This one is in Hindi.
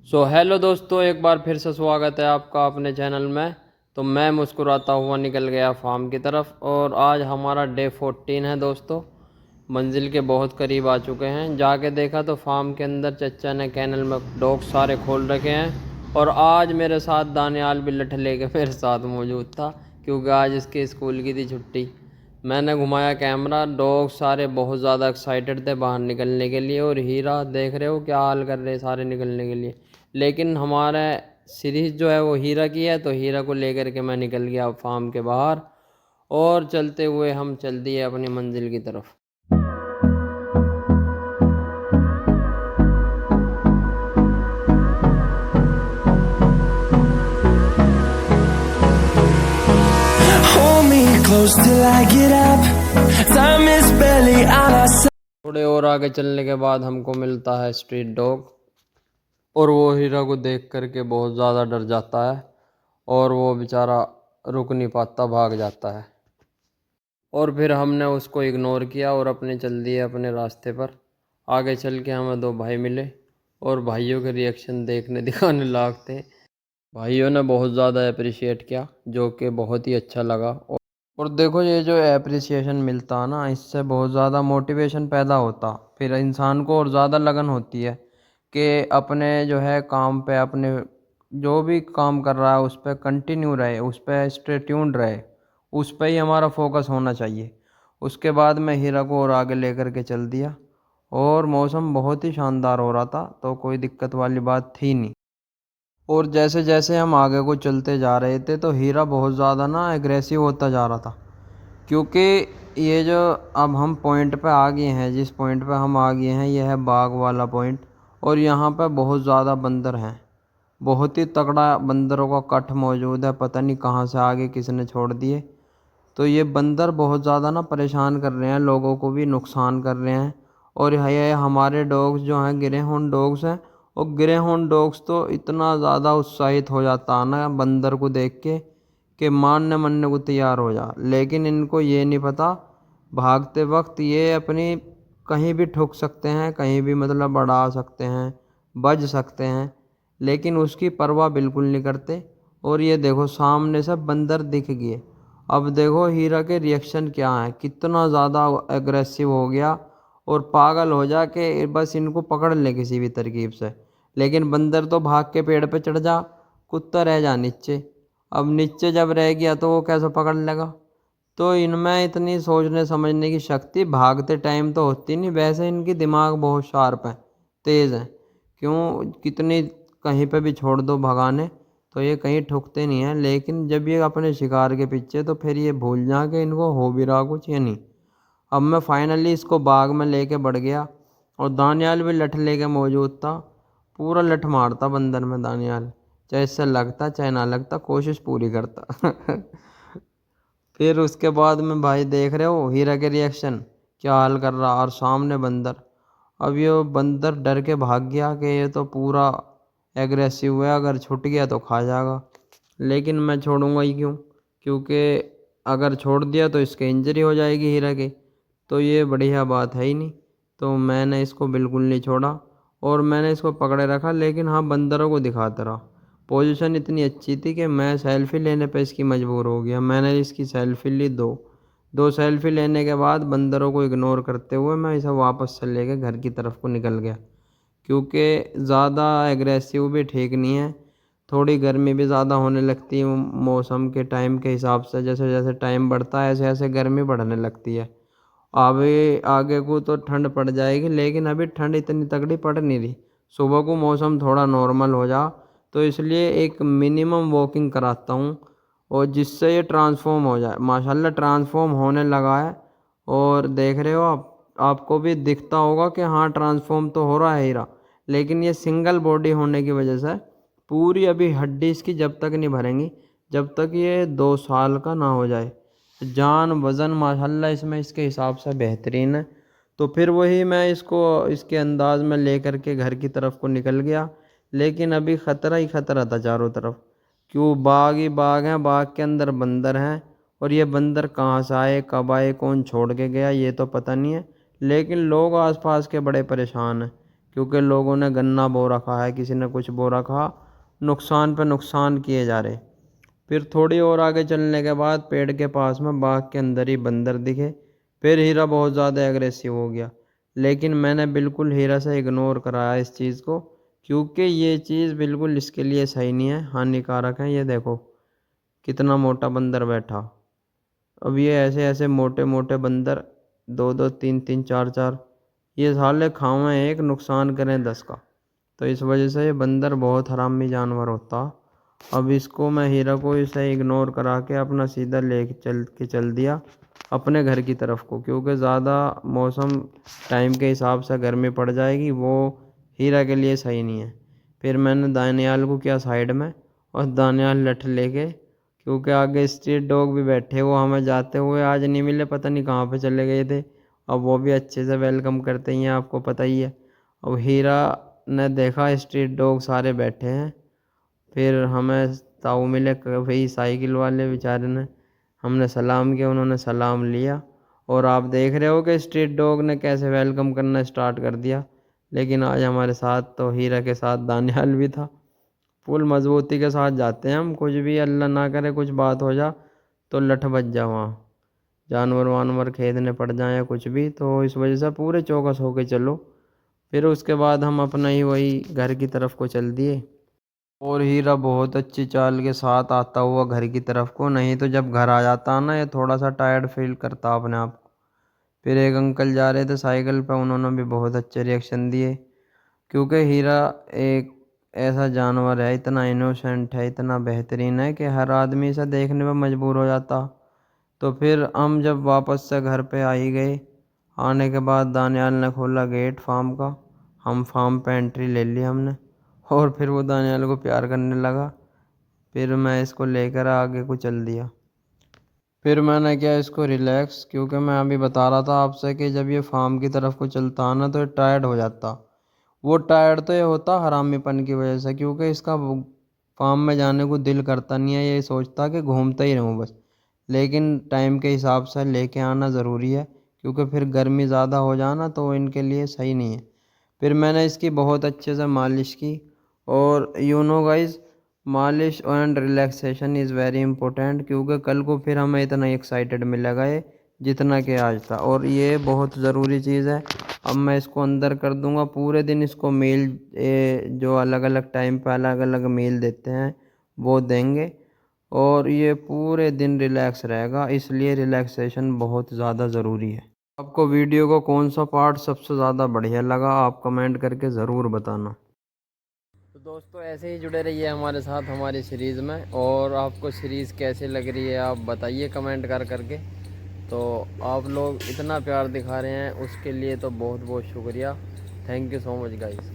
हेलो दोस्तों, एक बार फिर से स्वागत है आपका अपने चैनल में। तो मैं मुस्कुराता हुआ निकल गया फार्म की तरफ और आज हमारा डे 14 है दोस्तों। मंजिल के बहुत करीब आ चुके हैं। जाके देखा तो फार्म के अंदर चचा ने कैनल में डॉग सारे खोल रखे हैं और आज मेरे साथ दानियाल भी लठ लेके मेरे साथ मौजूद था, क्योंकि आज इसके स्कूल की थी छुट्टी। मैंने घुमाया कैमरा, डॉग सारे बहुत ज़्यादा एक्साइटेड थे बाहर निकलने के लिए और हीरा देख रहे हो क्या हाल कर रहे सारे निकलने के लिए। लेकिन हमारा सीरीज जो है वो हीरा की है, तो हीरा को लेकर के मैं निकल गया फार्म के बाहर और चलते हुए हम चल दिए अपनी मंजिल की तरफ। Hold me close till I get up. Time is barely on our side. थोड़े और आगे चलने के बाद हमको मिलता है स्ट्रीट डॉग और वो हीरा को देख करके बहुत ज़्यादा डर जाता है और वो बेचारा रुक नहीं पाता, भाग जाता है। और फिर हमने उसको इग्नोर किया और अपने चल दिए अपने रास्ते पर। आगे चल के हमें दो भाई मिले और भाइयों के रिएक्शन देखने दिखाने लायक थे। भाइयों ने बहुत ज़्यादा अप्रिशिएट किया, जो कि बहुत ही अच्छा लगा। और देखो, ये जो एप्रिसिएशन मिलता है ना, इससे बहुत ज़्यादा मोटिवेशन पैदा होता, फिर इंसान को और ज़्यादा लगन होती है कि अपने जो है काम पे, अपने जो भी काम कर रहा है उस पर कंटिन्यू रहे, उस पर स्टे ट्यून्ड रहे, उस पर ही हमारा फोकस होना चाहिए। उसके बाद मैं हीरा को और आगे लेकर के चल दिया और मौसम बहुत ही शानदार हो रहा था, तो कोई दिक्कत वाली बात थी नहीं। और जैसे जैसे हम आगे को चलते जा रहे थे तो हीरा बहुत ज़्यादा ना एग्रेसिव होता जा रहा था, क्योंकि ये जो अब हम पॉइंट पे आ गए हैं, जिस पॉइंट पे हम आ गए हैं यह है बाग वाला पॉइंट। और यहाँ पे बहुत ज़्यादा बंदर हैं, बहुत ही तगड़ा बंदरों का कट मौजूद है, पता नहीं कहाँ से आगे किसने छोड़ दिए। तो ये बंदर बहुत ज़्यादा ना परेशान कर रहे हैं, लोगों को भी नुकसान कर रहे हैं। और ये हमारे डॉग्स जो हैं ग्रे हॉर्न डॉग्स हैं, और ग्रे हॉर्न डॉग्स तो इतना ज़्यादा उत्साहित हो जाता है ना बंदर को देख के कि मारने मरने को तैयार हो जा। लेकिन इनको ये नहीं पता, भागते वक्त ये अपनी कहीं भी ठुक सकते हैं, कहीं भी मतलब बढ़ा सकते हैं, बज सकते हैं, लेकिन उसकी परवाह बिल्कुल नहीं करते। और ये देखो सामने से बंदर दिख गए। अब देखो हीरा के रिएक्शन क्या है, कितना ज़्यादा एग्रेसिव हो गया और पागल हो जा के बस इनको पकड़ ले किसी भी तरकीब से। लेकिन बंदर तो भाग के पेड़ पे चढ़ जा, कुत्ता रह जा नीचे। अब नीचे जब रह गया तो वो कैसे पकड़ लेगा। तो इनमें इतनी सोचने समझने की शक्ति भागते टाइम तो होती नहीं, वैसे इनकी दिमाग बहुत शार्प है, तेज़ है। क्यों, कितनी कहीं पे भी छोड़ दो भगाने तो ये कहीं ठुकते नहीं हैं। लेकिन जब ये अपने शिकार के पीछे तो फिर ये भूल जा के इनको हो भी रहा कुछ या नहीं। अब मैं फाइनली इसको बाग में लेके बढ़ गया और दानियाल भी लठ लेके मौजूद था। पूरा लठ मारता बंदर में दानियाल, चाहे इससे लगता चाहे ना लगता, कोशिश पूरी करता। फिर उसके बाद में भाई देख रहे हो हीरा के रिएक्शन क्या हाल कर रहा, और सामने बंदर। अब ये बंदर डर के भाग गया कि ये तो पूरा एग्रेसिव है, अगर छूट गया तो खा जाएगा। लेकिन मैं छोड़ूंगा ही क्यों, क्योंकि अगर छोड़ दिया तो इसके इंजरी हो जाएगी हीरा की, तो ये बढ़िया बात है ही नहीं। तो मैंने इसको बिल्कुल नहीं छोड़ा और मैंने इसको पकड़े रखा, लेकिन हाँ बंदरों को दिखाता रहा। पोजीशन इतनी अच्छी थी कि मैं सेल्फ़ी लेने पे इसकी मजबूर हो गया। मैंने इसकी सेल्फ़ी ली, दो दो सेल्फ़ी लेने के बाद बंदरों को इग्नोर करते हुए मैं इसे वापस से लेके घर की तरफ को निकल गया, क्योंकि ज़्यादा एग्रेसिव भी ठीक नहीं है। थोड़ी गर्मी भी ज़्यादा होने लगती है मौसम के टाइम के हिसाब से, जैसे जैसे टाइम बढ़ता है ऐसे ऐसे गर्मी बढ़ने लगती है। अभी आगे को तो ठंड पड़ जाएगी, लेकिन अभी ठंड इतनी तगड़ी पड़ नहीं रही। सुबह को मौसम थोड़ा नॉर्मल हो जा, तो इसलिए एक मिनिमम वॉकिंग कराता हूँ और जिससे ये ट्रांसफॉर्म हो जाए। माशाल्लाह ट्रांसफॉर्म होने लगा है और देख रहे हो आप, आपको भी दिखता होगा कि हाँ ट्रांसफॉर्म तो हो रहा है हीरा। लेकिन ये सिंगल बॉडी होने की वजह से पूरी अभी हड्डी इसकी जब तक नहीं भरेंगी, जब तक ये 2 साल का ना हो जाए। जान वज़न माशाल्लाह इसमें इसके हिसाब से बेहतरीन है। तो फिर वही मैं इसको इसके अंदाज़ में ले कर के घर की तरफ को निकल गया, लेकिन अभी ख़तरा ही ख़तरा था चारों तरफ। क्यों, बाग ही बाग हैं, बाग के अंदर बंदर हैं और ये बंदर कहाँ से आए, कब आए, कौन छोड़ के गया ये तो पता नहीं है। लेकिन लोग आसपास के बड़े परेशान हैं क्योंकि लोगों ने गन्ना बो रखा है, किसी ने कुछ बो रखा, नुकसान पे नुकसान किए जा रहे। फिर थोड़ी और आगे चलने के बाद पेड़ के पास में बाग के अंदर ही बंदर दिखे। फिर हीरा बहुत ज़्यादा एग्रेसिव हो गया, लेकिन मैंने बिल्कुल हीरा से इग्नोर कराया इस चीज़ को, क्योंकि ये चीज़ बिल्कुल इसके लिए सही नहीं है, हानिकारक है। ये देखो कितना मोटा बंदर बैठा। अब ये ऐसे ऐसे मोटे मोटे बंदर, दो दो तीन तीन चार चार, ये साले खावें एक नुकसान करें 10 का। तो इस वजह से ये बंदर बहुत हरामी जानवर होता। अब इसको मैं हीरा को इसे इग्नोर करा के अपना सीधा ले चल दिया अपने घर की तरफ को, क्योंकि ज़्यादा मौसम टाइम के हिसाब से गर्मी पड़ जाएगी, वो हीरा के लिए सही नहीं है। फिर मैंने दानियाल को किया साइड में, और दानियाल लठ लेके, क्योंकि आगे स्ट्रीट डॉग भी बैठे, वो हमें जाते हुए आज नहीं मिले, पता नहीं कहाँ पे चले गए थे। अब वो भी अच्छे से वेलकम करते ही हैं, आपको पता ही है। अब हीरा ने देखा स्ट्रीट डॉग सारे बैठे हैं, फिर हमें ताऊ मिले वही साइकिल वाले बेचारे ने, हमने सलाम किया, उन्होंने सलाम लिया, और आप देख रहे हो कि स्ट्रीट डॉग ने कैसे वेलकम करना स्टार्ट कर दिया। लेकिन आज हमारे साथ तो हीरा के साथ दानियाल भी था। फुल मजबूती के साथ जाते हैं हम, कुछ भी अल्लाह ना करे कुछ बात हो जा तो लठ बज जा, वहाँ जानवर वानवर खेदने पड़ जाए या कुछ भी, तो इस वजह से पूरे चौकस होके चलो। फिर उसके बाद हम अपना ही वही घर की तरफ को चल दिए, और हीरा बहुत अच्छी चाल के साथ आता हुआ घर की तरफ को। नहीं तो जब घर आ जाता ना, ये थोड़ा सा टायर्ड फील करता अपने आप को। फिर एक अंकल जा रहे थे साइकिल पे, उन्होंने भी बहुत अच्छे रिएक्शन दिए, क्योंकि हीरा एक ऐसा जानवर है, इतना इनोसेंट है, इतना बेहतरीन है कि हर आदमी इसे देखने पे मजबूर हो जाता। तो फिर हम जब वापस से घर पे आ ही गए, आने के बाद दानियाल ने खोला गेट फार्म का, हम फार्म पे एंट्री ले ली हमने, और फिर वो दानियाल को प्यार करने लगा। फिर मैं इसको लेकर आगे को चल दिया। फिर मैंने किया इसको रिलैक्स, क्योंकि मैं अभी बता रहा था आपसे कि जब ये फार्म की तरफ को चलता है ना, तो ये टायर्ड हो जाता। वो टायर्ड तो ये होता हरामीपन की वजह से, क्योंकि इसका फार्म में जाने को दिल करता नहीं है, ये सोचता कि घूमता ही रहूँ बस। लेकिन टाइम के हिसाब से लेके आना ज़रूरी है, क्योंकि फिर गर्मी ज़्यादा हो जाना तो इनके लिए सही नहीं है। फिर मैंने इसकी बहुत अच्छे से मालिश की, और यू नो गाइज, मालिश and relaxation is very important, क्योंकि कल को फिर हमें इतना एक्साइटेड मिलेगा ये जितना कि आज था, और ये बहुत ज़रूरी चीज़ है। अब मैं इसको अंदर कर दूंगा, पूरे दिन इसको मील जो अलग अलग टाइम पे अलग अलग मील देते हैं वो देंगे, और ये पूरे दिन रिलैक्स रहेगा, इसलिए रिलैक्सेशन बहुत ज़्यादा ज़रूरी है। आपको वीडियो का कौन सा पार्ट सबसे ज़्यादा बढ़िया लगा, आप कमेंट करके ज़रूर बताना। तो दोस्तों ऐसे ही जुड़े रहिए हमारे साथ हमारी सीरीज़ में, और आपको सीरीज़ कैसे लग रही है आप बताइए कमेंट कर करके। तो आप लोग इतना प्यार दिखा रहे हैं उसके लिए तो बहुत बहुत शुक्रिया। Thank you so much guys.